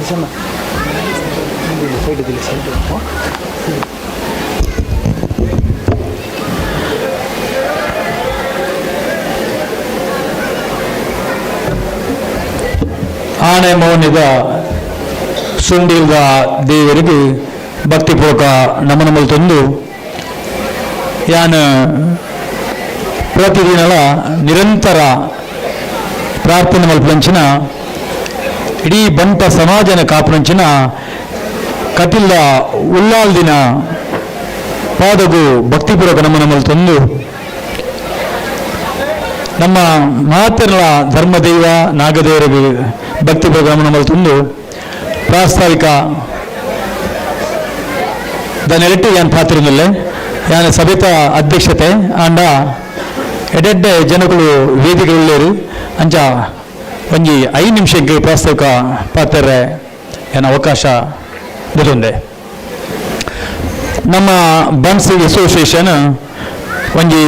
ಆಣೆ ಮೌನ್ಯದ ಸುಂಡಿಲ್ದ ದೇವರಿಗೆ ಭಕ್ತಿಪೂರ್ವಕ ನಮನಮಲು ತಂದು ಯಾನು ಪ್ರತಿದಿನಲ ನಿರಂತರ ಪ್ರಾರ್ಥನೆ ಮಲ್ಪಂಚಿನ ಇಡೀ ಬಂಟ ಸಮಾಜನ ಕಾಪುಂಚಿನ ಕತಿಲ್ಲ ಉಲ್ಲಾಲ್ ದಿನ ಪಾದಗೂ ಭಕ್ತಿಪೂರ್ವಕ ನಮನಮಲು ತಂದು ನಮ್ಮ ಮಹಾತ್ಮರ ಧರ್ಮದೈವ ನಾಗದೇವರಿಗೆ ಭಕ್ತಿಪೂರ್ವಕ ನಮನಮಲು ತಂದು ಪ್ರಾಸ್ತಾವಿಕ ನೆಲೆಟ್ಟು ಯಾನ್ ಪಾತ್ರದಲ್ಲೇ ಯಾನ ಸಭೆತ ಅಧ್ಯಕ್ಷತೆ ಆಂಡ ಎಡೆಡ್ಡೆ ಜನಗಳು ವೇದಿಕೆಗಳೇರು ಅಂಚ ಒಂಜಿ 5 ನಿಮಿಷಕ್ಕೆ ಪ್ರಾಸ್ತಾವಿಕ ಪಾತ್ರ ಏನ ಅವಕಾಶ ಬುದುಂದೆ. ನಮ್ಮ ಬನ್ಸ್ ಅಸೋಸಿಯೇಷನ್ ಒಂಜಿ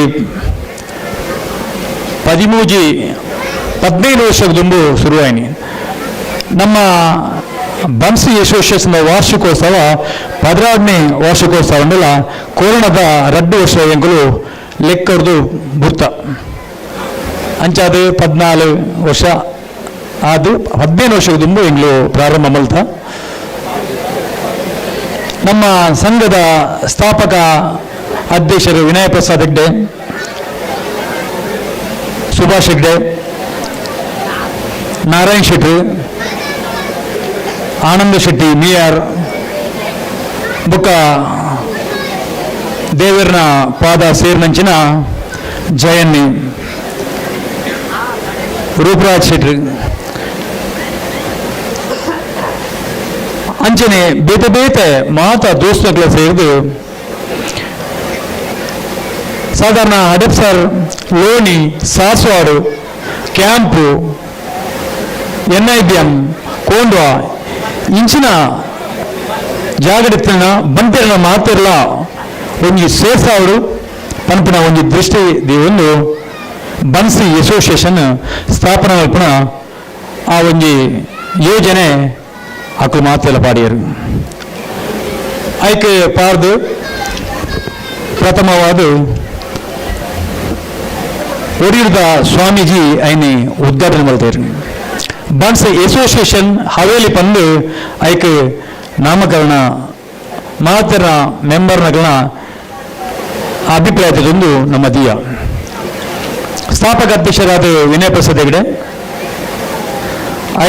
15 ವರ್ಷದ ದುಂಬು ಶುರುವಾಯಿನಿ. ನಮ್ಮ ಬನ್ಸ್ ಅಸೋಸಿಯೇಷನ್ ವಾರ್ಷಿಕೋತ್ಸವ 16ನೇ ವಾರ್ಷಿಕೋತ್ಸವ ಉಂಡಲ್ಲ ಕೊರೋನಾದ 2 ವರ್ಷ ಎಂಕುಲು ಲೆಕ್ಕರ್ದು ಬುರ್ತ ಅಂಚಾದು 14 ವರ್ಷ ಅದು 15 ವರ್ಷದ ದುಂಬು ಎಂಗ್ಲು ಪ್ರಾರಂಭ ಮಲ್ತ. ನಮ್ಮ ಸಂಘದ ಸ್ಥಾಪಕ ಅಧ್ಯಕ್ಷರು ವಿನಯ ಪ್ರಸಾದ್ ಹೆಗ್ಡೆ, ಸುಭಾಷ್ ಹೆಗ್ಡೆ, ನಾರಾಯಣ್ ಶೆಟ್ಟಿ, ಆನಂದ ಶೆಟ್ಟಿ ಮಿಯಾರ್ ಬುಕ್ಕ ದೇವರನ ಪಾದ ಸೇರಿನಂಚಿನ ಜಯಣ್ಣಿ, ರೂಪರಾಜ್ ಶೆಟ್ಟಿ ಅಂಚನೆ ಬೇತೆ ಬೇತೆ ಮಾತ ದೋಸ್ತಗಳ ಸೇರಿದು ಸಾಧಾರಣ ಹಡಪ್ಸರ್, ಲೋಣಿ, ಸಾಸ್ವಾಡು, ಕ್ಯಾಂಪು, NIBM, ಕೋಂಡ್ವಾ ಇಂಚಿನ ಜಾಗೃತಿನ ಬಂತಿರನ ಮಾತಿರಲ ಒಂಜಿ ಸೇರ್ಸಾವಡು ಪನ್ಪುನ ಒಂಜಿ ದೃಷ್ಟಿ ಒಂದು ಬನ್ಸಿ ಅಸೋಸಿಯೇಷನ್ ಸ್ಥಾಪನೆ ಮಲ್ಪುನ ಆ ಒಂಜಿ ಯೋಜನೆ ಅಕ್ಕು ಮಾತೆಲ್ಲ ಪಾಡಿಯರು ಐಕೆ ಪಾರ್ದು ಪ್ರಥಮವಾದ ಒಡಿರ್ದ ಸ್ವಾಮೀಜಿ ಐನಿ ಉದ್ಘಾಟನೆ ಮಾಡ್ತಾರೆ. ಬನ್ಸ್ ಅಸೋಸಿಯೇಷನ್ ಹವೇಲಿ ಪಂದು ಐಕೆ ನಾಮಕರಣ ಮಾತರ ಮೆಂಬರ್ನಗಳ ಅಭಿಪ್ರಾಯದೊಂದು ನಮ್ಮ ದಿಯ. ಸ್ಥಾಪಕ ಅಧ್ಯಕ್ಷರಾದ ವಿನಯ ಪ್ರಸಾದ್ ಹೆಗ್ಡೆ,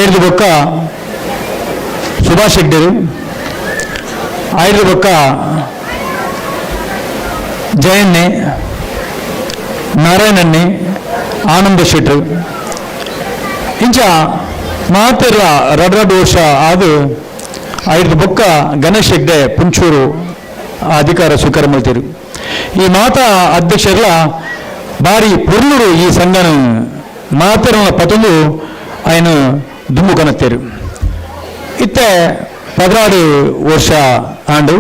ಐದು ಬೊಕ್ಕ ಸುಭಾಷ್ ಹೆಗ್ಡೆರು, ಐದು ಬೊಕ್ಕ ಜಯಣ್ಣೆ, ನಾರಾಯಣಣ್ಣೆ, ಆನಂದ ಶೆಟ್ರು ಇಂಚ ಮಾತೆಲ್ಲ 2 ವರ್ಷ ಆದು 5 ಬೊಕ್ಕ ಗಣೇಶ್ ಹೆಗ್ಡೆ ಪುಂಚೂರು ಅಧಿಕಾರ ಸ್ವೀಕಾರ ಮಾಡ್ತೀರು. ಈ ಮಾತಾ ಅಧ್ಯಕ್ಷರ ಬಾರಿ ಪುರ್ಲುರು ಈ ಸಂಘನ ಮಾತೆರನ ಪತೊಂದು ఆయన ದುಮ್ಮು ಕನತ್ತೇರು. ಇತ್ತೆ 16 ವರ್ಷ ಆಂಡು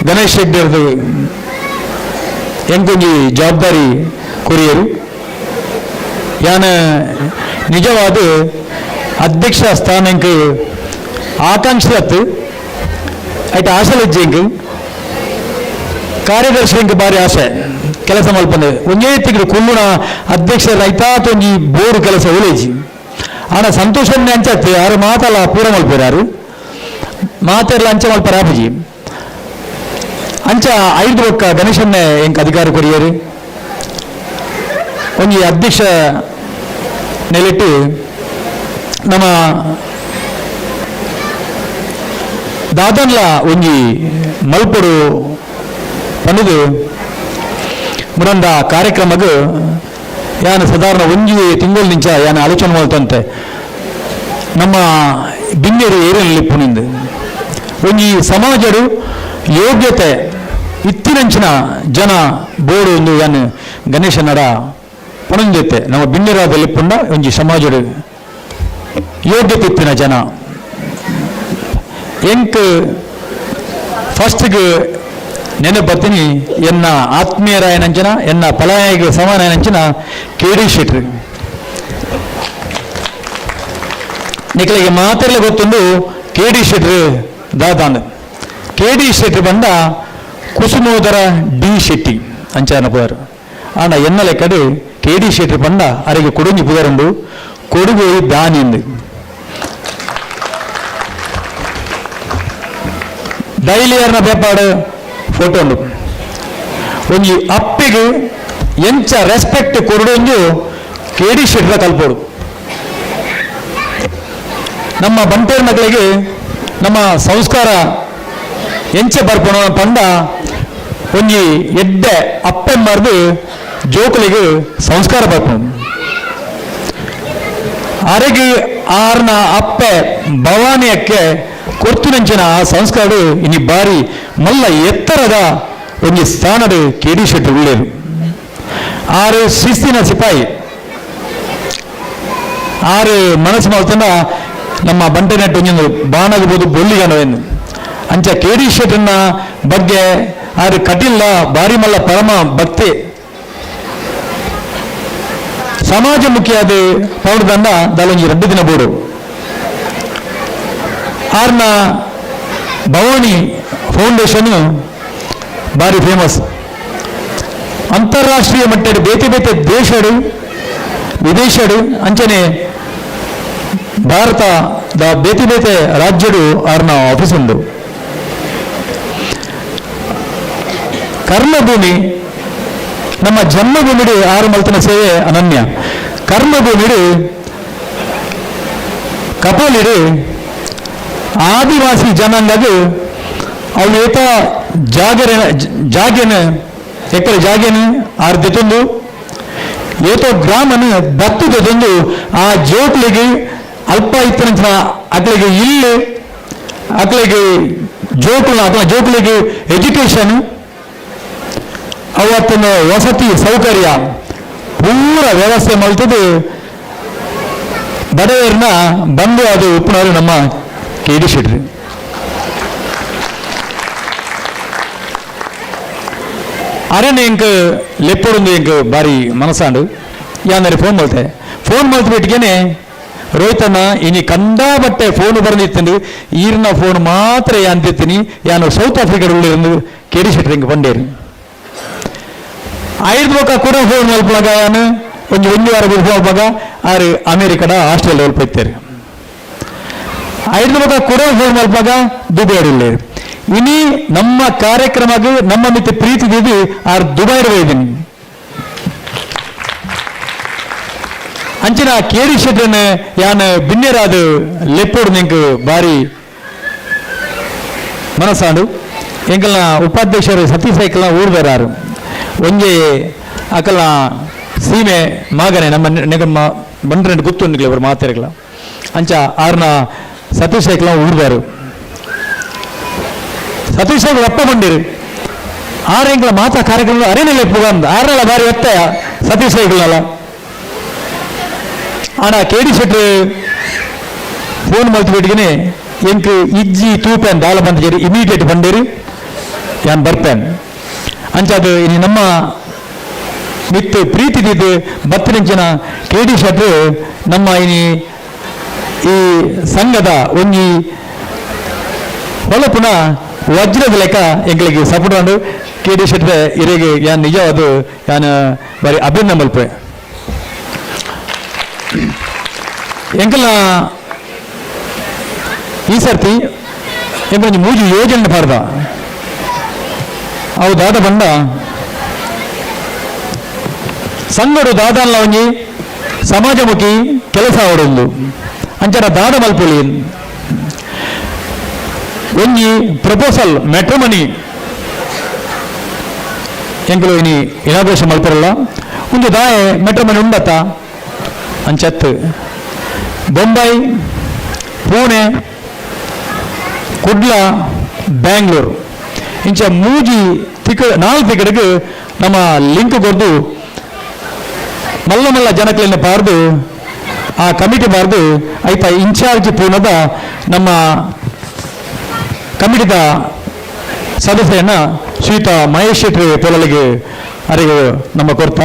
ಗಣೇಶ್ ಹೆಗ್ಡೆರ್ದು ಎಂಕೊಂಜಿ ಜವಾಬ್ದಾರಿ ಕೊರಿಯರು. ಯಾನ ನಿಜವಾದ ಅಧ್ಯಕ್ಷ ಸ್ಥಾನಕ್ಕೆ ಆಕಾಂಕ್ಷಿತ್ತು ಐಟ ಆಶೆಲಿಜ್ಜೆಂಗೆ ಕಾರ್ಯದರ್ಶಿಗೆ ಭಾರಿ ಆಸೆ ಕೆಲಸ ಮಲ್ಪಂದೆ ಒಂದೇ ತಿಂಗಳು ಕುಲ್ಲುನ ಅಧ್ಯಕ್ಷರ ಐತಾತೊಂಜಿ ಬೋರು ಕೆಲಸ ಒಲೇಜಿ ಆನ ಸಂತೋಷನ್ನೇ ಅಂಚತ್ತೆ ಯಾರು ಮಾತಲ್ಲ ಪೂರ ಮಲ್ಪೇರಾರು ಮಾತೆಲ್ಲ ಅಂಚೆ ಮಲ್ಪರ ಆಪಜಿ ಅಂಚ 5 ಬೊಕ್ಕ ಗಣೇಶನ್ನೇ ಎಂಕ್ ಅಧಿಕಾರ ಕೊರಿಯರು ಒಂಜಿ ಅಧ್ಯಕ್ಷ ನೆಲೆಟ್ಟು ನಮ್ಮ ದಾದನ್ಲ ಒಂಜಿ ಮಲ್ಪಡು ಪನ್ನದು ಮುರಂದ ಕಾರ್ಯಕ್ರಮಗ್ ಯಾನು ಸಾಧಾರಣ ಒಂಜಿ ತಿಂಗಳ ನಿಂಚ ಯಾನು ಆಲೋಚನೆ ಮಾಡ್ತಂತೆ ನಮ್ಮ ಬಿನ್ನೇರು ಏರಿಯಲ್ಲಿ ಪುನಿಂದು ಒಂಜಿ ಸಮಾಜಡು ಯೋಗ್ಯತೆ ಇತ್ತಿನಂಚಿನ ಜನ ಬೋರ್ಡು ಒಂದು ಯಾನು ಗಣೇಶನರ ಪುಣಂಜತೆ ನಮ್ಮ ಬಿನ್ನೇರಾದಲ್ಲಿ ಪುಂಡ ಒಂಜಿ ಸಮಾಜಡು ಯೋಗ್ಯತೆ ಇತ್ತಿನ ಜನ ಎಂಕ್ ಫಸ್ಟ್ಗೆ ನೆನಪತ್ತೀನಿ ಎನ್ನ ಆತ್ಮೀಯರಾಯನಂಚನ ಎನ್ನ ಪಲಾಯಿಗೆ ಸಮಾನಾಯನಂಚನ KD ಶೆಟ್ರು ನಿಖಲಿಗೆ ಮಾತ್ರಲ್ಲೇ ಗೊತ್ತುಂಡು ಕೆ ಡಿ ಶೆಟ್ಟಿ ದಾದಾಂಡ್ ಕೆ ಡಿ ಶೆಟ್ಟಿ ಬಂದ ಕುಸುಮೋದರ ಡಿ ಶೆಟ್ಟಿ ಅಂಚಾನ ಪುದರ್ ಆಂಡ ಎನ್ನಲೆ ಕಡೆ ಕೆ ಡಿ ಶೆಟ್ಟಿ ಬಂದ ಅರೆಗೆ ಕೊಡುಂಜಿ ಪುದರುಂಡು ಕೊಡುಗು ದಾನಿಂದು ಡೈಲಿ ಅರ್ನ ಪೇಪಾಡು ಫೋಟೋ ಉಂಡು ಒಂಜಿ ಅಪ್ಪಿಗೆ ಎಂಚ ರೆಸ್ಪೆಕ್ಟ್ ಕೊರಡೊಂದು ಕೆ ಡಿ ಶೆಟ್ಟಿರ ಕಲ್ಪೋಡು ನಮ್ಮ ಬಂಟೇರ್ ಮಕ್ಕಳಿಗೆ ನಮ್ಮ ಸಂಸ್ಕಾರ ಎಂಚ ಬರ್ಪಣ ಪಂಡ ಒಂಜಿ ಎಡ್ಡೆ ಅಪ್ಪೆಂಬಾರ್ದು ಜೋಕುಲಿಗೆ ಸಂಸ್ಕಾರ ಬರ್ಪಣ ಅರೆಗೆ ಆರ್ನ ಅಪ್ಪೆ ಭವಾನಿಯಕ್ಕೆ ಕೊರ್ತುನಂಚಿನ ಆ ಸಂಸ್ಕಾರ ಇನಿ ಬಾರಿ ಮಲ್ಲ ಎತ್ತರದ ಒಂಜಿ ಸ್ಥಾನದ ಕೆ ಡಿ ಶೆಟ್ಟಿ ಉಳ್ಳೇರು ಆರು ಶಿಸ್ತಿನ ಸಿಪಾಯಿ ಆರು ಮನಸ್ಸು ಮಾಡ್ತಂಡ ನಮ್ಮ ಬಂಟೆನೆಟ್ಟು ಒಂಜೊಂದು ಬಾಣಾಗಬಹುದು ಬೊಲ್ಲಿಗನವೆಂದು ಅಂಚ ಕೆ ಡಿ ಶೆಟ್ಟಿನ ಬಗ್ಗೆ ಆರು ಕಟಿಲ್ಲ ಬಾರಿ ಮಲ್ಲ ಪರಮ ಭಕ್ತಿ ಸಮಾಜಮುಖಿಯಾದ ಪೌಡದಂಡ ದಾಲೊಂಜಿ 2 ದಿನ ಬೋಡು ಆರ್ನ ಭವಾನಿ ಫೌಂಡೇಶನ್ ಬಾರಿ ಫೇಮಸ್ ಅಂತಾರಾಷ್ಟ್ರೀಯ ಮಟ್ಟದ ಬೇತೆ ಬೇತೆ ದೇಶಡು ವಿದೇಶಡು ಅಂಚನೆ ಭಾರತದ ಬೇತೆ ಬೇತೆ ರಾಜ್ಯಡು ಆರ್ನ ಆಫೀಸ್ ಉಂಡು ಕರ್ಮಭೂಮಿ ನಮ್ಮ ಜನ್ಮಭೂಮಿಡು ಆರು ಮಲ್ತನ ಸೇವೆ ಅನನ್ಯ ಕರ್ಮಭೂಮಿಡು ಕಪೋಲಿಡು ಆದಿವಾಸಿ ಜನಾಂಗದು ಅವು ಏತ ಜಾಗೆನ ಎಕ್ಕಡೆ ಜಾಗೆನ ಆರು ದೆತೊಂದು ಏತೋ ಗ್ರಾಮನು ದತ್ತು ದೆತೊಂದು ಆ ಜೋಕ್ಲಿಗೆ ಅಲ್ಪ ಇತ್ತನ ಅಕ್ಲಿಗೆ ಇಲ್ಲು ಅಕ್ಲಿಗೆ ಜೋಕುಲ ಅಥವಾ ಜೋಕುಲಿಗೆ ಎಜುಕೇಶನ್ ಅವತ್ತಿನ ವಸತಿ ಸೌಕರ್ಯ ಪೂರ ವ್ಯವಸ್ಥೆ ಮಲ್ತದು ಬಡವರನ್ನ ಬಂದು ಅದು ಉಪ್ಪನವರು ನಮ್ಮ ಕೆ ಡಿ ಶೆಟ್ಟಿ ಅರೇನು ಎಂಕ್ ಲೆಪ್ಪೊಂದು ಎಂಕ್ ಬಾರಿ ಮನಸ್ಸಾಂಡು ಯಾರು ಫೋನ್ ಮಲ್ತೆ ಫೋನ್ ಮಲ್ತು ಬಿಟ್ಟಿಗೇನೆ ರೋಹಿತಣ್ಣ ಇನಿ ಕಂಡಾಬಟ್ಟೆ ಫೋನ್ ಬಂದಿತ್ತಂದು ಈರಿನ ಫೋನ್ ಮಾತ್ರ ಅಂತಿರ್ತೀನಿ ಯಾನು ಸೌತ್ ಆಫ್ರಿಕಾದ ಉಳ್ಳಿರಂದು ಕೆ ಡಿ ಶೆಟ್ಟಿ ಎಂಕ್ ಬಂಡೇರು ಐದು ಬೊಕ್ಕ ಕೂಡ ಫೋನ್ ಮಲ್ಪಲಾಗ ಯಾನು ಒಂದು ವಾರ ಫೋನ್ ಮಲ್ಪಾಗ ಆರು ಅಮೇರಿಕದ ಆಸ್ಟ್ರೇಲಿಯಾ ಹೋಗ್ತಾರೆ ಐದು ಬೊಕ್ಕ ಕೂಡ ಫೋನ್ ಮಲ್ಪಾಗ ದುಬೈ ಉಳ್ಳೇರು ಇನಿ ನಮ್ಮ ಕಾರ್ಯಕ್ರಮಕ್ಕೆ ನಮ್ಮ ಮಿತ್ತ ಪ್ರೀತಿ ದಿದ್ದು ಆರು ದುಬೈ ಹೋಗಿದ್ದೀನಿ ಅಂಚಿನ ಕೆ ಡಿ ಶೆಟ್ಟಿನ ಯಾನು ಬಿನ್ನೇರಾದ ಲೆಪ್ಪೋಡು ನಿಂಗೆ ಬಾರಿ ಮನಸ್ಸಾಂಡು ಎಂಕಲ್ನ ಉಪಾಧ್ಯಕ್ಷರು ಸತೀಶ್ ಸೈಕಲ್ನ ಊರ್ದಾರು ಒಂಜೆ ಅಕಲ್ನ ಸೀಮೆ ಮಗನೆ ನಮ್ಮ ಬಂಡ್ರೆ ಗೊತ್ತುಂಡಿಲ್ಲ ಇವರು ಮಾತಾಡಲ್ಲ ಅಂಚ ಆರ್ನ ಸತೀಶ್ ಸೈಕಲ್ನ ಊರ್ದಾರು ಸತೀಶ್ ಸೈಕಲ್ ಅಪ್ಪ ಬಂದಿರು ಆರು ಎಂಕಲ ಮಾತಾ ಕಾರ್ಯಕ್ರಮ ಅರೇನೆಲ್ಲ ಪುಗಂದು ಆರನೆಲ್ಲ ಬಾರಿ ಒತ್ತಾಯ ಸತೀಶ್ ಸೈಕಲ್ನಲ್ಲ ಆಣ ಕೆ ಡಿ ಶೆಟ್ಟಿ ಫೋನ್ ಮಲ್ತು ಬಿಟ್ಟಿಗೆ ಎಂಕ್ ಇಜ್ಜಿ ತೂಪೇನ್ ದಾಲ ಬಂದಿರಿ ಇಮಿಡಿಯೇಟ್ ಬಂದಿರಿ ಯಾನ್ ಬರ್ಪೇನ್ ಅಂಚದು ಇನ್ನು ನಮ್ಮ ಮಿತ್ತು ಪ್ರೀತಿದಿದ್ದು ಬತ್ತನಿಂಚಿನ ಕೆ ಡಿ ಶೆಟ್ಟಿ ನಮ್ಮ ಈ ಸಂಘದ ಒಂಜಿ ಹೊಲಪುನ ವಜ್ರದ ಲೆಕ್ಕ ಎಂಗಳಿಗೆ ಸಪೋರ್ಟ್ ಮಾಡು ಕೆ ಡಿ ಶೆಟ್ಟಿ ಇರೆಗೆ ಯಾನ್ ನಿಜವಾದ ಯಾನ್ ಬಾರಿ ಅಭಿನಂದನೆ ಮಲ್ಪೆ ಎಂಕಲ್ನ ಈ ಸರ್ತಿ ಎಂಕೊಂದು ಮೂಜಿ ಯೋಜನೆ ಪಾರ್ದ ಅವು ದಾದ ಬಂದ ಸಂಗಡು ದಾದಲ್ಲ ಒಂಜಿ ಸಮಾಜಮುಖಿ ಕೆಲಸ ಆವಡೊಂದು ಅಂಚನ ದಾದ ಮಲ್ಪೊಲಿ ಒಂಜಿ ಪ್ರಪೋಸಲ್ ಮ್ಯಾಟ್ರಿಮನಿ ಎಂಕಲು ಇನಿ ಇನಾಗ್ರೇಷನ್ ಮಲ್ಪರಲ್ಲ ಒಂದು ದಾಯ ಮ್ಯಾಟ್ರಿಮನಿ ಉಂಡತ್ತ ಅಂಚತ್ತು ಬೊಂಬೈ ಪುಣೆ ಕುಡ್ಲ ಬ್ಯಾಂಗ್ಳೂರು ಇಂಚ ಮೂಜಿ ನಾಲ್ಕು ತಿಕ್ಕಡಿಗೆ ನಮ್ಮ ಲಿಂಕ್ ಕೊರ್ದು ಮಲ್ಲ ಮಲ್ಲ ಜನಕ್ಲೆಲ್ಲ ಬಾರ್ದು ಆ ಕಮಿಟಿ ಬಾರ್ದು ಐತ ಇನ್ಚಾರ್ಜ್ ಪೂರ್ಣದ ನಮ್ಮ ಕಮಿಟಿದ ಸದಸ್ಯನ ಶ್ರೀಯುತ ಮಹೇಶ್ ಶೆಟ್ಟಿ ಪೊಲಲಿಗೆ ಅರಿವು ನಮ್ಮ ಕೊರ್ತ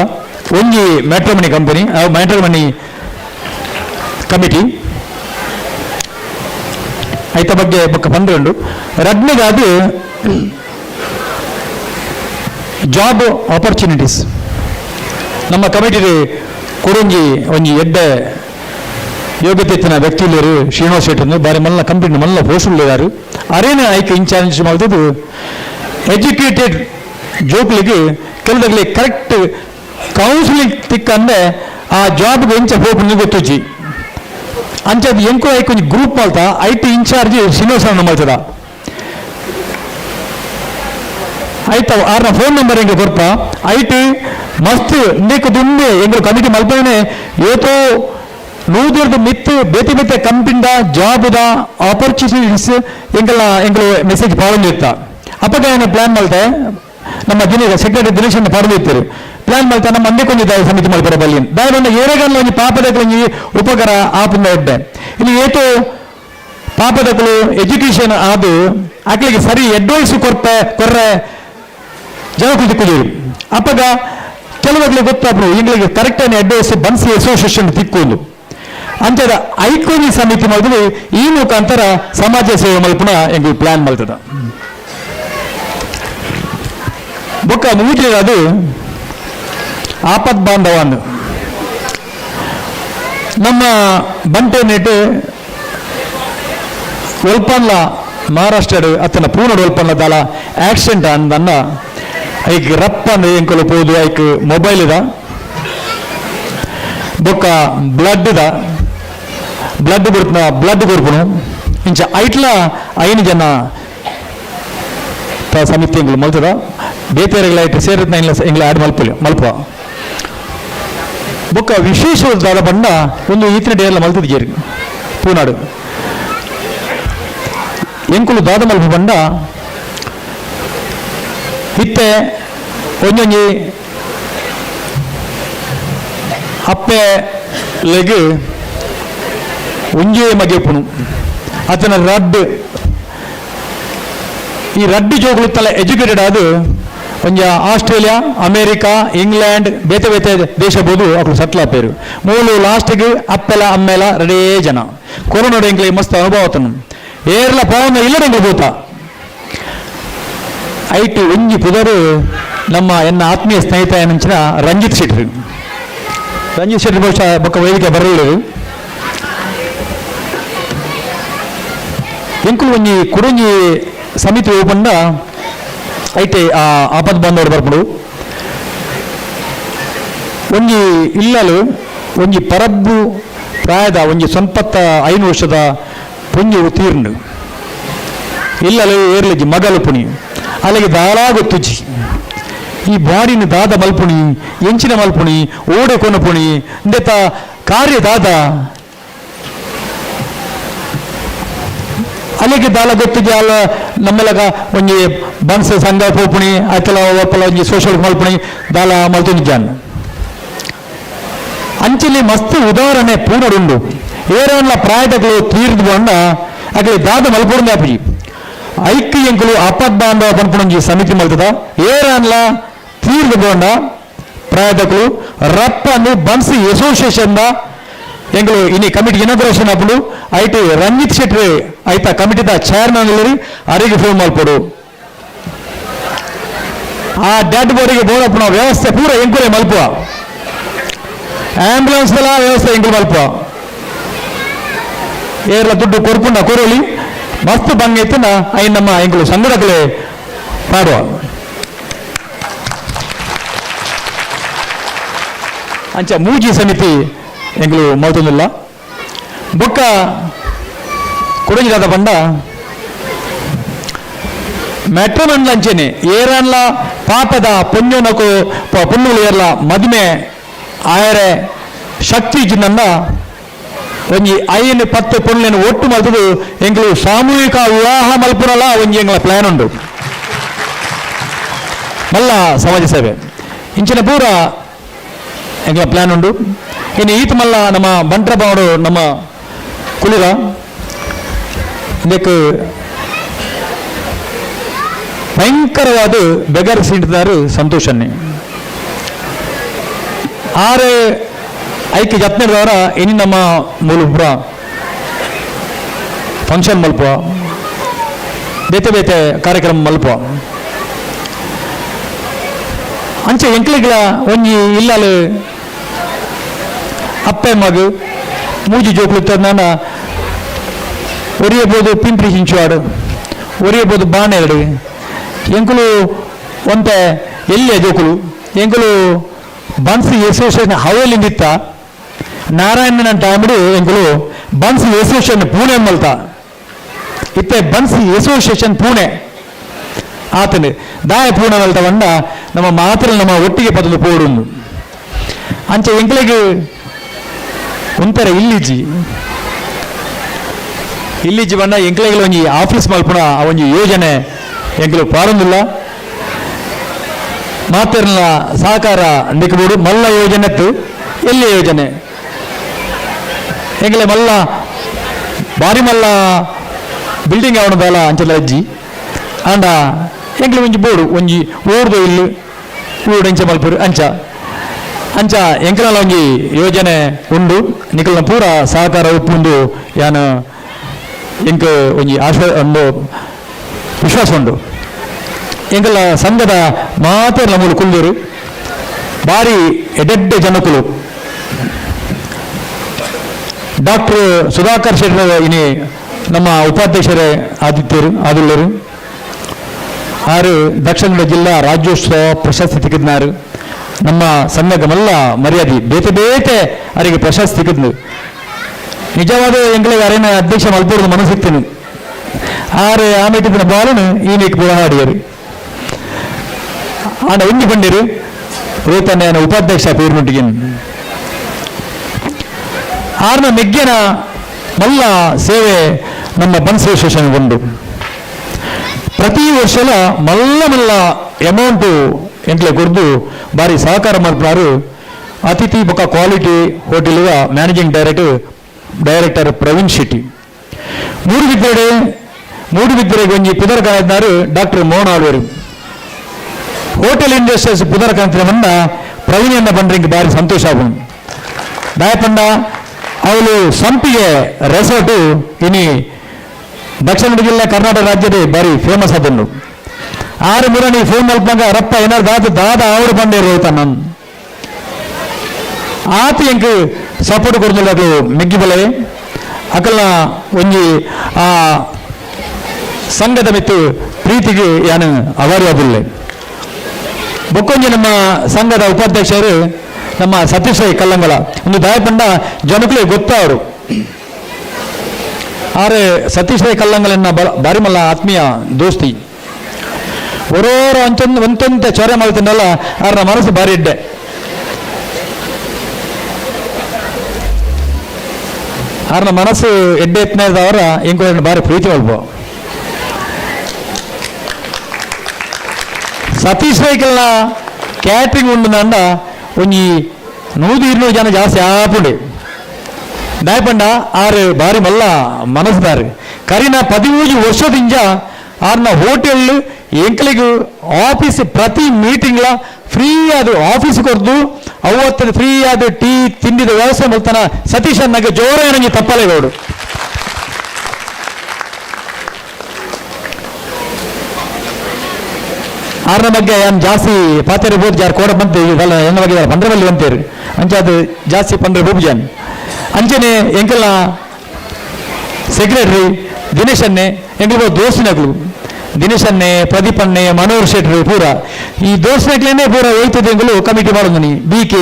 ಒಂಜಿ ಮ್ಯಾಟ್ರಿಮನಿ ಕಂಪನಿ ಮ್ಯಾಟ್ರಿಮನಿ ಕಮಿಟಿ ಐತ ಬಗ್ಗೆ ಬೊಕ್ಕ ಪಂದ್ರೆಂಡು ರಡ್ನೆಗೆ ಅದು ಜಾಬ್ ಆಪರ್ಚುನಿಟೀಸ್ ನಮ್ಮ ಕಮಿಟಿ ಕೊಡೊಂಜಿ ಒಂಜಿ ಎಡ್ಡೆ ಯೋಗ್ಯತೆ ಇತ್ತಿನ ವ್ಯಕ್ತಿಲೇರು ಶ್ರೀನಿವಾಸ್ ಶೆಟ್ಟರ್ನು ಬಾರಿ ಮಲ್ಲ ಕಂಪ್ನಿ ಮಲ್ಲ ಪೋಸ್ಟುಲೇರು ಅರೇನ ಐಕ್ ಇನ್ಚಾರ್ಜ್ ಮಾಡಿದ್ದು ಎಜುಕೇಟೆಡ್ ಜೋಕ್ಲಿಗೆ ಕೆಲವರಿಗೆ ಕರೆಕ್ಟ್ ಕೌನ್ಸಿಲಿಂಗ್ ತಿಕ್ಕಂದ್ರೆ ಆ ಜಾಬ್ಗೆ ಎಂಚ ಹೋಗಿ ಗೊತ್ತುಜಿ ಅಂಚದು ಎಂಕೋ ಐಕ್ ಒಂದು ಗ್ರೂಪ್ ಮಾಡ್ತಾ IT ಇನ್ಚಾರ್ಜ್ ಶ್ರೀನಿವಾಸ ಮಾಡ್ತದ ಆಯ್ತಾ ಆರ್ನ ಫೋನ್ ನಂಬರ್ ಹೆಂಗೆ ಕೊಡ್ಪ IT ಮಸ್ತ್ ಇಂದೇಕು ದುಂಬೆ ಎಂಗಳು ಕಮಿಟಿ ಮಲ್ಪನೆ ಏತೋ ನೂದೂರ್ದು ಮಿತ್ತು ಬೇತೆ ಬೇತೆ ಕಂಪನಿದ ಜಾಬ್ದ ಆಪರ್ಚುನಿಟೀಸ್ ಎಂಗಳು ಮೆಸೇಜ್ ಪಾಡೊಂದಿರ್ತಾ ಅಪ್ಪಗ ಏನು ಪ್ಲಾನ್ ಮಾಡ್ತೆ ನಮ್ಮ ಸೆಕ್ರೆಟರಿ ದಿನೇಶ್ ಪಾಡದಿರ್ತಾರೆ ಪ್ಲಾನ್ ಮಾಡ್ತಾ ನಮ್ಮ ಮಂದೆ ಕೊಂದಿದ್ದ ಸಮಿತಿ ಮಾಡ್ತಾರೆ ಬಲ್ಲಿ ದಾಯೊಂದು ಏರೆಗಲ್ಲ ಒಂದು ಪಾಪದಕ್ಕೊಂಜಿ ಉಪಕಾರ ಆಪುಂದ ಇಡ್ಡೆ ಇಲ್ಲಿ ಏತು ಪಾಪದಕ್ಕಳು ಎಜುಕೇಶನ್ ಆದು ಆಕಳಿಗೆ ಸರಿ ಅಡ್ವೈಸ್ ಕೊರ್ರೆ ಜವಾಬ್ದಾರಿ ತಿಕ್ಕೋದು ಅಪ್ಪಗ ಕೆಲವಾಗಲೇ ಗೊತ್ತಾಪು ಇಂಗಳಿಗೆ ಕರೆಕ್ಟ್ ಆಗಿ ಅಡ್ವೈಸ್ ಬನ್ಸಿ ಅಸೋಸಿಯೇಷನ್ ತಿಕ್ಕೋದು ಅಂಚದ ಐಕೋನಿ ಸಮಿತಿ ಮಾಡಿದ್ರೆ ಈ ಮುಖಾಂತರ ಸಮಾಜ ಸೇವೆ ಮಲ್ಪುನ ಎಂಗೆ ಪ್ಲಾನ್ ಮಾಡ್ತದ ಬೊಕ್ಕ ಮೂಜೆ ಅದು ಆಪತ್ ಬಾಂಧವನ್ ನಮ್ಮ ಬಂಟೆ ನೆಟ್ಟು ಒಲ್ಪನ್ಲ ಮಹಾರಾಷ್ಟ್ರ ಅತ್ತನ ಪೂರ್ಣ ಒಲ್ಪನ್ಲ ದಾಲ ಆಕ್ಸಿಡೆಂಟ್ ಅಂದನ್ನ ಐಕ್ ರಪ್ಪಂದ ಎಂಕಲು ಪೋದು ಐಕ್ ಮೊಬೈಲ್ ಇದ ಬೊಕ್ಕ ಬ್ಲಡ್ ಕೊಡ್ತನ ಬ್ಲಡ್ ಕೊರ್ಪುನು ಇಂಚ ಐಟ್ಲ 5 ಜನ ಸಮಿತಿ ಎಂಗಳು ಮಲ್ತದ ಬೇತೆರೆಗಳ ಐಟ್ ಸೇರಿದ್ನ ಎಂಗ್ಲ ಆಡ್ ಮಲ್ಪ ಬೊಕ್ಕ ವಿಶೇಷವಾದ ಬಂಡ ಒಂದು ಈತಿನ ಡೇ ಎಲ್ಲ ಮಲ್ತದ ಗೇರಿ ಪೂನಾಡು ಎಂಕುಲು ದಾದ ಮಲ್ಪ ಬಂಡ ಇತ್ತೆ ಒಂಜೊಂಜಿ ಅಪ್ಪೆ ಲೆಗ್ ಒಂಜೇ ಮಗೆಪುನು ಅತನ ರಡ್ ಈ ರಡ್ಡು ಜೋಗುಲು ತಲೆ ಎಜುಕೇಟೆಡ್ ಆದು ಒಂಜ ಆಸ್ಟ್ರೇಲಿಯಾ ಅಮೇರಿಕಾ ಇಂಗ್ಲೆಂಡ್ ಬೇತೆ ಬೇತೆ ದೇಶ ಬೋದು ಅಕ್ಕಳು ಸಟ್ಲ ಪೇರು ಮೂಲು ಲಾಸ್ಟ್ಗೆ ಅಪ್ಪೆಲ ಅಮ್ಮೆಲ ರೆಡೇ ಜನ ಕೊರೋನಾ ಎಂಗ್ಲಿ ಮಸ್ತ್ ಅನುಭವ ತನು ಏರ್ಲ ಪವನ ಇಲ್ಲಡೆಂಗ್ಲು ಬೋತ ಐಟು ಒಂಜಿ ಪುದರು ನಮ್ಮ ಎನ್ನ ಆತ್ಮೀಯ ಸ್ನೇಹಿತ ಏನಂಚಿನ ರಂಜಿತ್ ಶೆಟ್ಟಿ ಬಹುಶಃ ಬೊಕ್ಕ ವೇದಿಕೆ ಬರಲಿರು ಎಂಕುಲು ಒಂಜಿ ಕುಡೊಂಜಿ ಸಮಿತಿ ಓಪಂಡ ಐತೆ ಆ ಆಪತ್ ಬಂದೋಡು ಬರ್ಪುಡು ಒಂಜಿ ಇಲ್ಲಲು ಒಂಜಿ ಪರಬ್ಬು ಪ್ರಾಯದ ಒಂಜಿ 95 ವರ್ಷದ ಪುಂಜು ತೀರ್ಂಡು ಇಲ್ಲಲು ಏರ್ಲಜಿ ಮಗಲು ಪುಣಿ ಅಲ್ಲಿಗೆ ದಾಳಾ ಗೊತ್ತುಜಿ ಈ ಬಾಡಿನ ದಾದ ಮಲ್ಪುಣಿ ಎಂಚಿನ ಮಲ್ಪುಣಿ ಓಡೆ ಕೊನಪುಣಿ ಇಂದೆತ ಕಾರ್ಯ ದಾದ ಅಲ್ಲಿಗೆ ದಾಲ ಗೊತ್ತಿಗೆ ಅಲ್ಲ ನಮ್ಮೆಲ್ಲಗ ಒಂಜಿ ಬನ್ಸ್ ಸಂಘ ಪೋಪುಣಿ ಆಯ್ತಲ ಒಪ್ಪಲ ಒಂಜಿ ಸೋಷಲ್ ಮಲ್ಪುಣಿ ದಾಲ ಮಲ್ತೊಂದಿದ್ದಾನ ಅಂಚಲಿ ಮಸ್ತ್ ಉದಾಹರಣೆ ಪೂರ್ಣಡುಂಡು ಏರಲ್ಲ ಪ್ರಾಯದಗಳು ತೀರ್ದು ಬಂಡ ಅಕಲಿ ದಾದ ಮಲ್ಪುಂದ ಅಪ್ಪಿ ಐಕ್ಯ ಎಂಕುಲು ಆಪತ್ ಬಾಂಧವ ಪನ್ಪುಣಂಜಿ ಸಮಿತಿ ಮಲ್ತದ ಏರಲ್ಲ ತೀರ್ದು ಬಂಡ ಪ್ರಾಯದಗಳು ರಪ್ಪನ್ನು ಬನ್ಸ್ ಅಸೋಸಿಯೇಷನ್ ಎಂಗಳು ಇನಿ ಕಮಿಟಿ ಇನಾಗ್ರೇಷನ್ ಅಪ್ಪಡು ಐಟಿ ರಂಜಿತ್ ಶೆಟ್ಟಿ ಐತ ಕಮಿಟಿದ ಚೇರ್ಮನ್ ಇಲ್ಲರಿ ಅರಿಗೆ ಫೋನ್ ಮಲ್ಪಡು ಆ ಡೆಡ್ ಬಾಡಿಗೆ ಬೋಡಪ್ಪನ ವ್ಯವಸ್ಥೆ ಪೂರ ಎಂಕುಲೆ ಮಲ್ಪುವ ಆಂಬ್ಯುಲೆನ್ಸ್ ವ್ಯವಸ್ಥೆ ಎಂಕುಲು ಮಲ್ಪುವ ಏರ್ಲ ದುಡ್ಡು ಕೊರ್ಪುಂಡ ಕೊರೋಲಿ ಮಸ್ತ್ ಬಂಗ ಎತ್ತಿನ ಐ ನಮ್ಮ ಎಂಕುಲು ಸಂಘಟಕಲೆ ಮಾಡುವ ಅಂಚ ಮೂಜಿ ಸಮಿತಿ ಎಂಗಳು ಮಲ್ತೊಂದಿಲ್ಲ ಬೊಕ್ಕ ಕೊಡಂಜಿದಾದ ಬಂಡ ಮೆಟ್ರೋಮನ್ ಅಂಚೆನೆ ಏರನ್ಲ ಪಾಪದ ಪುಣ್ಯನಕು ಪುಣ್ಣುಲು ಏರ್ಲ ಮದುವೆ ಆಯರೆ ಶಕ್ತಿ ಜಿನ್ನ ಒಂಜಿ 5-10 ಪುಣ್ಯನ ಒಟ್ಟು ಮಲ್ತದು ಎಂಗಳು ಸಾಮೂಹಿಕ ವಿವಾಹ ಮಲ್ಪುನಲ್ಲ ಒಂಜಿ ಎಂಗಳ ಪ್ಲಾನ್ ಉಂಡು ಮಲ್ಲ ಸಮಾಜ ಸೇವೆ ಇಂಚಿನ ಪೂರ ಎಂಗಳ ಪ್ಲಾನ್ ಉಂಡು ಇನ್ನು ಈತ ಮಲ್ಲ ನಮ್ಮ ಬಂಟ್ರ ಬಾವಡು ನಮ್ಮ ಕುಳಿರ ಇದಕ್ಕೆ ಭಯಂಕರವಾದ ಬೆಗರ್ ಸಿಂಟಿದಾರು ಸಂತೋಷನ್ನೇ ಆರೆ ಐಕ್ಯ ಜತ್ನದವರ ಇನ್ನು ನಮ್ಮ ಮೂಲಪುರ ಫಂಕ್ಷನ್ ಮಲ್ಪುವ, ಬೇತೆ ಬೇತೆ ಕಾರ್ಯಕ್ರಮ ಮಲ್ಪುವ. ಅಂಚೆ ಎಂಕ್ಲಿಗಳ ಒಂಜಿ ಇಲ್ಲಲು ಅಪ್ಪೆ ಮಗು ಮೂಜಿ ಜೋಕ್ಲು ತಂದಾನ ಒರಿಯಬೋದು ಪಿಂಪ್ರಿ ಚಿಂಚುವಾಡು, ಒರಿಯಬೋದು ಬಾಣೆರಡು ಎಂಕುಲು ಒಂತೆ ಎಲ್ಲಿಯ ಜೋಕುಲು ಎಂಕುಲು ಬನ್ಸ್ ಅಸೋಸಿಯೇಷನ್ ಹವೇಲಿಂದಿತ್ತ ನಾರಾಯಣನ ಟೈಮಿಡು ಎಂಕುಲು ಬನ್ಸ್ ಅಸೋಸಿಯೇಷನ್ ಪೂಣೆ ಮಲ್ತ ಇತ್ತೆ ಬನ್ಸ್ ಅಸೋಸಿಯೇಷನ್ ಪೂಣೆ ಆತನು ದಾಯ ಪೂರ್ಣ ಮಲ್ತ ಬಂಡ ನಮ್ಮ ಮಾತ್ರ ನಮ್ಮ ಒಟ್ಟಿಗೆ ಪದಲು ಪೋಡುಂಡು ಅಂಚೆ ಎಂಕ್ಲೆಗೆ ಒಂಥರ ಇಲ್ಲಿಜಿ ಬಂಡ ಎಂಕ್ಲೆಗೆ ಒಂಜಿ ಆಫೀಸ್ ಮಲ್ಪುಣ ಆ ಒಂಜಿ ಯೋಜನೆ ಎಂಕ್ಲು ಪಾಡೊಂದಿಲ್ಲ ಮಾತೆರ್ನ ಸಹಕಾರ ನಿಕ್ಕಬೋಡು ಮಲ್ಲ ಯೋಜನೆತ್ತು ಎಲ್ಲಿ ಯೋಜನೆ ಎಂಗ್ಲೆ ಮಲ್ಲ ಬಾರಿ ಮಲ್ಲ ಬಿಲ್ಡಿಂಗ್ ಅವನದಲ್ಲ ಅಂಚೆಲ್ಲ ಅಜ್ಜಿ ಆಂಡ ಎಂಗ್ಲೆ ಒಂಜಿ ಬೋಡು ಒಂಜಿ ಊರ್ದು ಇಲ್ಲು ಊಡೆಂಚ ಮಲ್ಪುರು ಅಂಚ ಎಂಕಲ ಒಂಜಿ ಯೋಜನೆ ಉಂಡು ನಿಕಲ್ನ ಪೂರ ಸಹಕಾರ ಉಪ್ಪುಂಡು ಯಾನು ಎಂಕ್ ಒಂಜಿ ಒಂದು ವಿಶ್ವಾಸ ಉಂಡು. ಎಂಕಲ ಸಂಘದ ಮಾತ್ರ ನಮ್ಮಲು ಕುಲ್ಲೂರು ಬಾರಿ ಎಡೆಡ್ಡೆ ಜನಕುಲು ಡಾಕ್ಟರ್ ಸುಧಾಕರ್ ಶೆಟ್ಟರ್ ಇನಿ ನಮ್ಮ ಉಪಾಧ್ಯಕ್ಷರೇ ಆದುಳ್ಳರು ಆರು ದಕ್ಷಿಣ ಕನ್ನಡ ಜಿಲ್ಲಾ ರಾಜ್ಯೋತ್ಸವ ಪ್ರಶಸ್ತಿ ತೆಗೆದಿನಾರು ನಮ್ಮ ಸಂಘದ ಮಲ್ಲ ಮರ್ಯಾದೆ ಬೇತೆ ಬೇತೆ ಅವರಿಗೆ ಪ್ರಶಸ್ತಿ ತೆಗೆದು ನಿಜವಾದ ಎಂಗಳಿಗೆ ಅರೇನ ಅಧ್ಯಕ್ಷ ಮಲ್ಪೂರ್ದು ಮನಸ್ಸಿಕ್ತೀನಿ ಆರು ಆಮೇಟಿನ ಬಾಲನು ಈ ನೀಕ್ ಹಾಡಿಯರು ಆಂಡ ಒಂಜಿ ಬಂದಿರು ರೋತನ್ನ ಉಪಾಧ್ಯಕ್ಷ ಪೇರ್ನುಟ್ಟಿಗೆ ಆರ್ನ ಮೆಗ್ಗಿನ ಮಲ್ಲ ಸೇವೆ ನಮ್ಮ ಬನ್ಸ್ ಅಸೋಸಿಯೇಷನ್ ಉಂಡು. ಪ್ರತಿ ವರ್ಷಲ ಮಲ್ಲ ಅಮೌಂಟು ಎಂಟ್ಲೆ ಕೊಡ್ದು ಬಾರಿ ಸಹಕಾರ ಮಾಡ್ತಾರೆ. ಅತಿಥಿ ಬೊಕ್ಕ ಕ್ವಾಲಿಟಿ ಹೋಟೆಲ್ಗ ಮ್ಯಾನೇಜಿಂಗ್ ಡೈರೆಕ್ಟರ್ ಪ್ರವೀಣ್ ಶೆಟ್ಟಿ. ಮೂಡುಬಿದ್ದರೆಗೆ ಒಂಜಿ ಪುದರ್ ಕಾಯ್ದಾರು ಡಾಕ್ಟರ್ ಮೋಹನ್ ಆಳ್ವೇರು. ಹೋಟೆಲ್ ಇಂಡಸ್ಟ್ರೀಸ್ ಪುದರ್ ಕಾಂತಿನ ಪ್ರವೀಣ್ ಎನ್ನ ಬಂದ್ರಿಗೆ ಬಾರಿ ಸಂತೋಷ ಆಗುಂಡು. ದಯಪಂಡ ಅವಳು ಸಂಪಿಗೆ ರೆಸಾರ್ಟು ಇನಿ ದಕ್ಷಿಣ ಕನ್ನಡ ಜಿಲ್ಲೆ ಕರ್ನಾಟಕ ರಾಜ್ಯದ ಬಾರಿ ಫೇಮಸ್ ಅದನ್ನು ಆರು ಮೂರನೇ ಫೋನ್ ಮಲ್ಪಂಗ ರಪ್ಪ ಏನಾರು ದಾದ ಅವರು ಬಂದೇ ಹೋಗ್ತಾನ ನಾನು ಆತ ಎಂಕ್ ಸಪೋರ್ಟ್ ಕೊಡ್ದು ಮೆಗ್ಗಿ ಬಲೆ ಅಕಲ್ನ ಒಂಜಿ ಆ ಸಂಘದ ಮಿತ್ತು ಪ್ರೀತಿಗೆ ಯಾನು ಅವಾರ್ಯದಿಲ್ಲ. ಬೊಕ್ಕೊಂಜಿ ನಮ್ಮ ಸಂಘದ ಉಪಾಧ್ಯಕ್ಷರು ನಮ್ಮ ಸತೀಶ್ ರೈ ಕಲ್ಲಂಗಲ ಒಂದು ದಾಯಪಂಡ ಜನಕುಲೇ ಗೊತ್ತವರು ಆರೆ ಸತೀಶ್ ರೈ ಕಲ್ಲಂಗಲನ್ನ ಬಾರಿ ಮಲ್ಲ ಆತ್ಮೀಯ ದೋಸ್ತಿ ಒರೋರು ಒಂತೊಂತ ಚೊರೆ ಮಾಡ್ತೀನಲ್ಲ ಅವ್ರ ಮನಸ್ಸು ಬಾರಿ ಇಡ್ಡೆ ಅವ್ರನ್ನ ಮನಸ್ಸು ಎಡ್ಡೆ ಎತ್ತನದವರ ಇಂಕೊ ಬಾರಿ ಪ್ರೀತಿ ಅಲ್ಪ ಸತೀಶ್ ರೈಕಲ್ನ ಕ್ಯಾಟ್ರಿಂಗ್ ಉಂಡು ನಂಡ ಒಂಜಿ 100-200 ಜನ ಜಾಸ್ತಿ ಆಪುಂಡೆ ದಾಯಪಂಡ ಆರು ಬಾರಿ ಮಲ್ಲ ಮನಸ್ದಾರು ಕರಿನ 15 ವರ್ಷದಿಂದ ಆರ್ನ ಹೋಟೆಲ್ ಎಂಕಲಿಗೂ ಆಫೀಸ್ ಪ್ರತಿ ಮೀಟಿಂಗ್ಲ ಫ್ರೀ ಆದ ಆಫೀಸ್ ಕೊರ್ದು ಅವತ್ತು ಫ್ರೀ ಆದ ಟೀ ತಿಂಡಿದ ವ್ಯವಸ್ಥೆ ಮಾಡ್ತಾನ ಸತೀಶ್ ಅನ್ನಗೆ ಜೋರ ನನಗೆ ತಪ್ಪಲೇಗೌಡು ಆರ್ನ ಬಗ್ಗೆ ಏನು ಜಾಸ್ತಿ ಪಾತ್ರೆ ಬೋದು ಯಾರು ಕೋಡ ಬಂತು ಇದೆಲ್ಲ ಎನ್ನ ಬಗ್ಗೆ ಪಂದ್ರವಲ್ಲಿ ಅಂತೀರಿ ಅಂಚೆ ಅದು ಜಾಸ್ತಿ ಪಂದ್ರ ಬೋಬು ಜನ ಅಂಚನೆ ಎಂಕಲ್ಲ ಸೆಕ್ರೆಟರಿ ದಿನೇಶ್ ಅನ್ನೆ ಎಂಕಲ್ ದೋಸ್ತಿನಗಳು ದಿನೇಶ್ ಅನ್ನೆ ಪ್ರದೀಪ್ ಅನ್ನೆ ಮನೋಹರ್ ಶೆಟ್ಟಿ ಪೂರ ಈ ದೋಸ್ತಿನಕ್ಲೇನೆ ಪೂರ ಹೋಯ್ತದೆ ಎಂಗಳು ಕಮಿಟಿ ಮಾಡೋದು ನೀ BK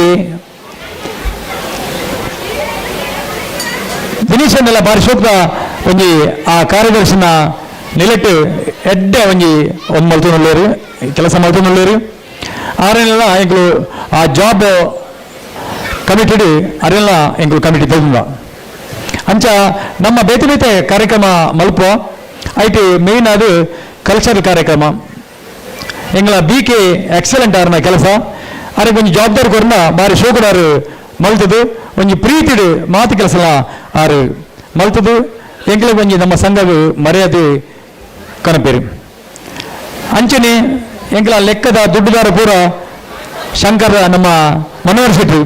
ದಿನೇಶ್ ಅನ್ನೆಲ್ಲ ಬಾರಿ ಸೂಕ್ತ ಒಂಜಿ ಆ ಕಾರ್ಯದರ್ಶಿನ ನಿಲಟ್ಟು ಎಡ್ಡೆ ಒಂಜಿ ಒಂದು ಮಲ್ತುನಲ್ಲರು ಕೆಲಸ ಮಲ್ತುನಲ್ಲರು ಆರೆಲ್ಲ ಎಂಕಲು ಆ ಜಾಬ್ ಕಮಿಟಿಡ್ ಅರೆಲ್ಲ ಎಂಕಲು ಕಮಿಟಿ ತೆಗೆದ ಅಂಚ ನಮ್ಮ ಬೇತೆ ಬೇತೆ ಕಾರ್ಯಕ್ರಮ ಮಲ್ಪ ಐಟಿ ಮೇನ್ ಅದು ಕಲ್ಚರಲ್ ಕಾರ್ಯಕ್ರಮ ಎಂಗಳ BK ಎಕ್ಸಲೆಂಟ್ ಆರ್ನ ಕೆಲಸ ಅರೆಗೆ ಒಂಜಿ ಜವಾಬ್ದಾರಿ ಕೊರನ ಬಾರಿ ಶೋಕಡಾರು ಮಲ್ತದು ಒಂಜಿ ಪ್ರೀತಿಡು ಮಾತು ಕೆಲಸ ಆರು ಮಲ್ತದು ಎಂಗಳಿಗೆ ಒಂಜಿ ನಮ್ಮ ಸಂಘವು ಮರ್ಯಾದೆ ಕನಪೇರು ಅಂಚನೆ ಎಂಕಲ ಲೆಕ್ಕದ ದುಡ್ಡುದಾರ ಪೂರ ಶಂಕರ ನಮ್ಮ ಮನೋಹರ್ ಶೆಟ್ಟಿ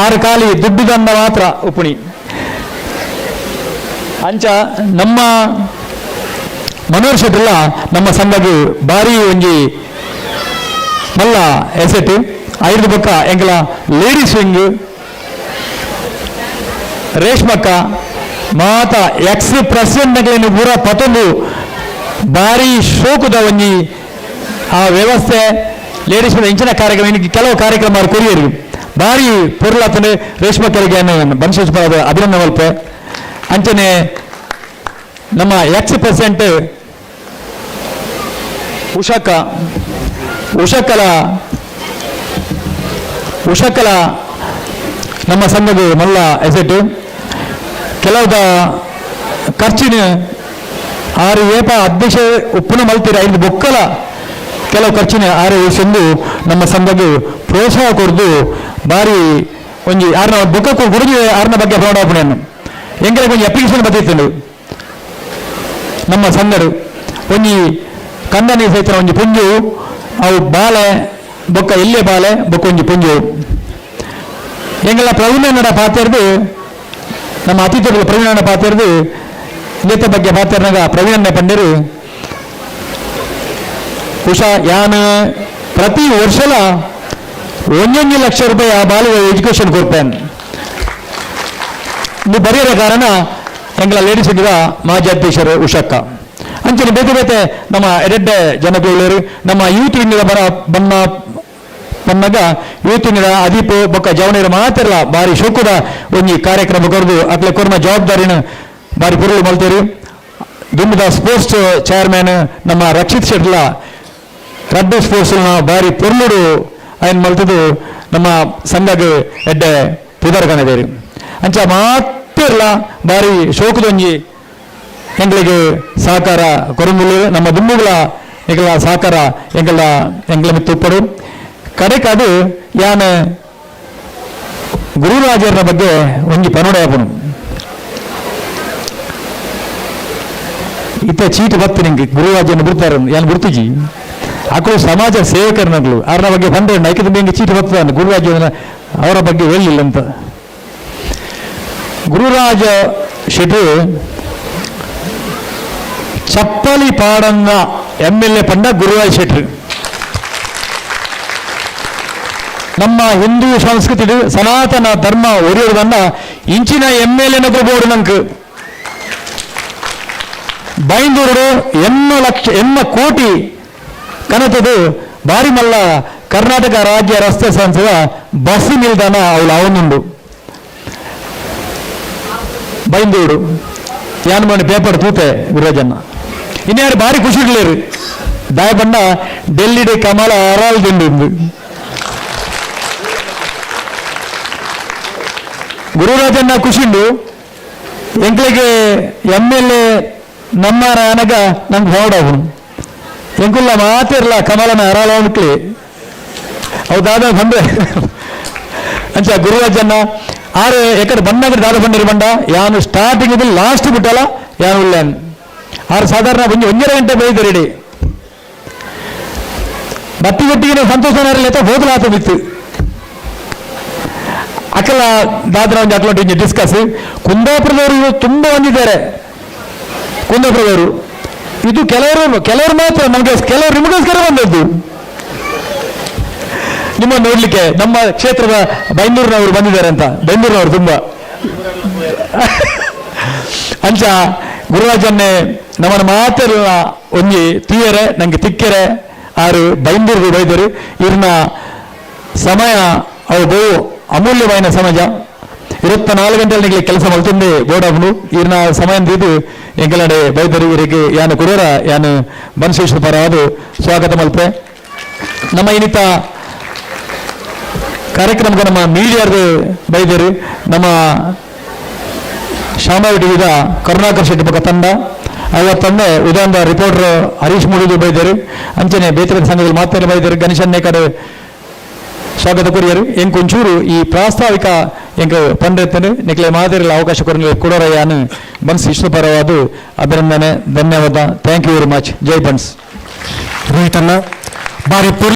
ಆರು ಖಾಲಿ ದುಡ್ಡುದಂಡ ಮಾತ್ರ ಉಪುಣಿ ಅಂಚ ನಮ್ಮ ಮನೋಹರ್ ಶೆಟ್ರಲ್ಲ ನಮ್ಮ ಸಂಘಗೆ ಭಾರಿ ಒಂಜಿ ಮಲ್ಲ ಎಸೆಟ್ ಐದು ಬೊಕ್ಕ ಎಂಕಲ ಲೇಡೀಸ್ ವಿಂಗ್ ರೇಷ್ಮಕ್ಕ ಮಾತ ಎಕ್ಸ್ ಪ್ರೆಸಿಡೆಂಟ್ಗಳನ್ನು ಪೂರ ಪತೊಂದು ಭಾರಿ ಶೋಕದ ಒಂಜಿ ಆ ವ್ಯವಸ್ಥೆ ಲೇಡೀಸ್ ಇಂಚಿನ ಕಾರ್ಯಕ್ರಮ ಇನ್ನು ಕೆಲವು ಕಾರ್ಯಕ್ರಮ ಕೊರಿಯರು ಭಾರಿ ಪೊರ್ಲಾತಂದ್ರೆ ರೇಷ್ಮಕ್ಕರಿಗೆ ಬನ್ಸೋತ್ಸವ ಅಭಿನಂದನೆ ಮಲ್ಪೆ ಅಂಚನೆ ನಮ್ಮ ಎಕ್ಸ್ ಪ್ರೆಸಿಡೆಂಟ್ ಉಷಕಲ ನಮ್ಮ ಸಂಘದ ಮಲ್ಲ ಎಸೆಟ್ ಕೆಲವುದ ಖರ್ಚಿನ ಆರು ಏಪ ಅಧ್ಯಕ್ಷ ಉಪ್ಪುನ ಮಲ್ತೀರ ಐದು ಬೊಕ್ಕಲ ಕೆಲವು ಖರ್ಚಿನ ಆರು ಸಂದು ನಮ್ಮ ಸಂಘಗೆ ಪ್ರೋತ್ಸಾಹ ಕೊಡ್ದು ಭಾರಿ ಒಂಜಿ ಆರ್ನ ಬೊಕ್ಕ ಕೊಡುಗೆ ಆರ್ನ ಬಗ್ಗೆ ಪ್ರೌಢಾಪಣೆಯನ್ನು ಎಂಗೆ ಒಂಜಿ ಅಪ್ಲಿಕೇಶನ್ ಬರ್ತೈತೆ ನಮ್ಮ ಸಂಘರು ಒಂಜಿ ಕಂದನಿ ಸಹಿತ ಒಂಜಿ ಪುಂಜು ಅವು ಬಾಲೆ ಬೊಕ್ಕ ಇಲ್ಲೇ ಬಾಲೆ ಬೊಕ್ಕ ಒಂಜಿ ಪುಂಜು ಎಂಗೆಲ್ಲ ಪ್ರವೀಣನ ಪಾತ್ರದ ನಮ್ಮ ಅತಿಥಿಗಳು ಪ್ರವೀಣನ ಪಾತ್ರದ ಇಂಥ ಬಗ್ಗೆ ಪಾತ್ರನಾಗ ಪ್ರವೀಣನ ಪಂಡರು ಉಷಾ ಯಾನ್ ಪ್ರತಿ ವರ್ಷಲ 1 ಲಕ್ಷ ರೂಪಾಯಿ ಆ ಬಾಲಿಗೆ ಎಜುಕೇಶನ್ ಕೊಡ್ತೇನೆ ನೀವು ಬರೆಯರ ಕಾರಣ ಎಂಗಳ ಲೇಡೀಸ್ ಇದ್ದ ಮಾಜಿ ಅಧ್ಯಕ್ಷರು ಉಷಕ್ಕ ಅಂಚನೆ ಬೇತೆ ಬೇತೆ ನಮ್ಮ ಎಡೆಡ್ಡೆ ಜನಪ್ರಿಯರು ನಮ್ಮ ಯೂತ್ ವಿಂಗದ ಬಂದಾಗ ಯೂತ್ ವಿಂಗದ ಅದೀಪ್ ಬೊಕ್ಕ ಜವನರ ಮಾತಿರಲ್ಲ ಭಾರಿ ಶೋಕದ ಒಂಜಿ ಕಾರ್ಯಕ್ರಮ ಕೊರದು ಅಕ್ಲೆ ಕೊರ್ಮ ಜವಾಬ್ದಾರಿನ ಭಾರಿ ಪುರುಳು ಮಲ್ತೇರು ದುಮ್ಮದ ಸ್ಪೋರ್ಟ್ಸ್ ಚೇರ್ಮನ್ ನಮ್ಮ ರಕ್ಷಿತ್ ಶೆಟ್ಲ ರಡ್ಡು ಸ್ಪೋರ್ಟ್ಸ್ನ ಭಾರಿ ಪುರುಳುಡು ఆయన ಮಲ್ತದು ನಮ್ಮ ಸಂಘಗೆ ಎಡ್ಡೆ ಪುದರ್ಗಣದೇರು ಅಂಚ ಮಾತಿರಲ್ಲ ಭಾರಿ ಶೋಕದೊಂಜಿ ಎಂಗಳಿಗೆ ಸಹಕಾರ ಕೊರಂಗುಲು ನಮ್ಮ ದುಮ್ಮುಗಳ ಎಂಗಳ ಸಹಕಾರ ಎಂಗಳ ಮಿತ್ತು ಉಪ್ಪಡು ಕಡೆಗೆ ಅದು ಯಾನ್ ಗುರುರಾಜರ ಬಗ್ಗೆ ಒಂಜಿ ಪನೋಡ ಯಾಪನು ಇತ್ತ ಚೀಟಿ ಬತ್ತು ನಿಂಗೆ ಗುರುರಾಜನ್ನು ಬಿಡ್ತಾರೆ ಯಾನ್ ಗುರ್ತಿಜಿ ಆಕಳು ಸಮಾಜ ಸೇವಕರನಗಳು ಅವ್ರ ಬಗ್ಗೆ ಬಂದ್ರೆ ನೈಕದ ಬೇಂಗೆ ಚೀಟಿ ಬರ್ತದೆ ಗುರುರಾಜ ಅವರ ಬಗ್ಗೆ ಹೇಳಿಲ್ಲ ಅಂತ ಗುರುರಾಜ ಶೆಟ್ರು ಚಪ್ಪಲಿ ಪಾಡನ್ನ MLA ಪಂಡ ಗುರುರಾಜ ಶೆಟ್ರು ನಮ್ಮ ಹಿಂದೂ ಸಂಸ್ಕೃತಿ ಸನಾತನ ಧರ್ಮ ಒರಿಯೋದನ್ನ ಇಂಚಿನ MLA ಬೋರ್ಡು ನಂಗೆ ಬೈಂದೂರು 8 ಕೋಟಿ ಕನತದು ಭಾರಿ ಮಲ್ಲ ಕರ್ನಾಟಕ ರಾಜ್ಯ ರಸ್ತೆ ಸಂಸ್ಥೆಯ ಬಸ್ ನಿಲ್ದಾಣ ಅವಳು ಅವನುಂಡು ಬೈಂದೂರು ಯಾನ್ ಮಾಡಿ ಪೇಪರ್ ತೂತೆ ಗುರುರಾಜನ್ನ ಇನ್ಯಾರು ಭಾರಿ ಖುಷಿ ಇಡ್ಲೇರು ದಾಯ ಬಂಡ ಡೆಲ್ಲಿಡೆ ಕಮಲ ಅರಾಲ್ ದಿಂಡು ಗುರುರಾಜನ್ನ ಖುಷಿಂಡು ಎಂಕ್ಳಿಗೆ MLA ನಮ್ಮ ನಾನಗ ನಂಗೆ ಹೊರಡವನು ಎಂಕುಲ್ಲ ಮಾತಿರಲ್ಲ ಕಮಲನ ಅರಾಳ ಅನ್ಕ್ಲಿ ಹೌದಾದ ಬಂದ್ರೆ ಅಂಚ ಗುರುರಾಜನ್ನ ಆರು ಎಕಡೆ ಬಂದಾಗ ದಾದ ಬಂದಿರು ಬಂಡ ಯಾನು ಸ್ಟಾರ್ಟಿಂಗ್ ಇದ್ದು ಲಾಸ್ಟ್ ಬಿಟ್ಟಲ್ಲ ಯಾನು ಉಳ್ಳೇನ್ ಆರು ಸಾಧಾರಣ 1 ಗಂಟೆ ಬೈದು ರೆಡಿ ಬತ್ತಿಗೊಟ್ಟಿಗೆ ಸಂತೋಷ ಹೋದಲಾತ ಬಿತ್ತು ಅಕ್ಕಲ ದಾದ್ರ ಒಂದು ಅಕ್ಲೊಟ್ಟಿಗೆ ಡಿಸ್ಕಸ್ ಕುಂದಾಪುರದವರು ತುಂಬ ಬಂದಿದ್ದಾರೆ ಕುಂದಾಪುರದವರು ಇದು ಕೆಲವರು ಮಾತ್ರ ನಮಗೆ ಕೆಲವರು ನಿಮಗೋಸ್ಕರ ಬಂದದ್ದು ನಿಮ್ಮ ನೋಡ್ಲಿಕ್ಕೆ ನಮ್ಮ ಕ್ಷೇತ್ರದ ಬೈಂದೂರಿನವರು ಬಂದಿದ್ದಾರೆ ಅಂತ ಬೈಂದೂರಿನವರು ತುಂಬಾ ಅಂಚ ಗುರುರಾಜನ್ನೇ ನಮ್ಮನ್ನು ಮಾತೆಲ್ಲ ಒಂಜಿ ತೀಯರೆ ನಂಗೆ ತಿಕ್ಕೆರೆ ಆರು ಬೈಂದೂರಿಗೆ ಬೈದರು ಇವ್ರನ್ನ ಸಮಯ ಅವು ಬಹು ಅಮೂಲ್ಯವಾದ ಸಮಾಜ 24 ಗಂಟೆಗಳಿಗೆ ಕೆಲಸ ಮಲ್ತುಂಡೆ ಬೋಡಾಬ್ನು ಇವ್ರನ್ನ ಸಮಯ ಇದು ಎಂಕಲಡೆ ಬೈದರು ಇವರಿಗೆ ಯಾನು ಕುಡೋರ ಯಾನು ಬನಶೇಶ್ವರ ಪರವಾದ ಸ್ವಾಗತ ಮಲ್ಪೆ ನಮ್ಮ ಇನ್ನಿತ ಕಾರ್ಯಕ್ರಮಕ್ಕೆ ನಮ್ಮ ಮೀಡಿಯಾದ ಬೈದರು ನಮ್ಮ ಶಾಮಾವಟಿಗಿದ ಕರುಣಾಕರ್ ಶೆಟ್ಟಿ ಪಕ್ಕ ತಂಡ ಅವತ್ತಂದೆ ಉದಯದ ರಿಪೋರ್ಟರ್ ಹರೀಶ್ ಮೂಡಿದು ಬೈದರು ಅಂಚನೆ ಬೇತರೆ ಸಂಘದಲ್ಲಿ ಮಾತಾಡಿ ಬೈದರು ಗಣೇಶನ್ನೇ ಕಡೆ ಸ್ವಾಗತ ಕೊರಿಯರು ಎಂಕ್ ಒಂಚೂರು ಈ ಪ್ರಾಸ್ತಾವಿಕ ಎಂಕ್ ಪಂಡಿತರು ನಿಕ್ಲೆ ಮಾದರಿಗಳ ಅವಕಾಶ ಕೊಡೋರಯ್ಯನು ಬನ್ಸ್ ಇಷ್ಟಪರವಾದ ಅಭಿನಂದನೆ ಧನ್ಯವಾದ ಥ್ಯಾಂಕ್ ಯು ವೆರಿ ಮಚ್ ಜೈ ಬನ್ಸ್ ರೋಹಿತಣ್ಣ ಬಾರಿ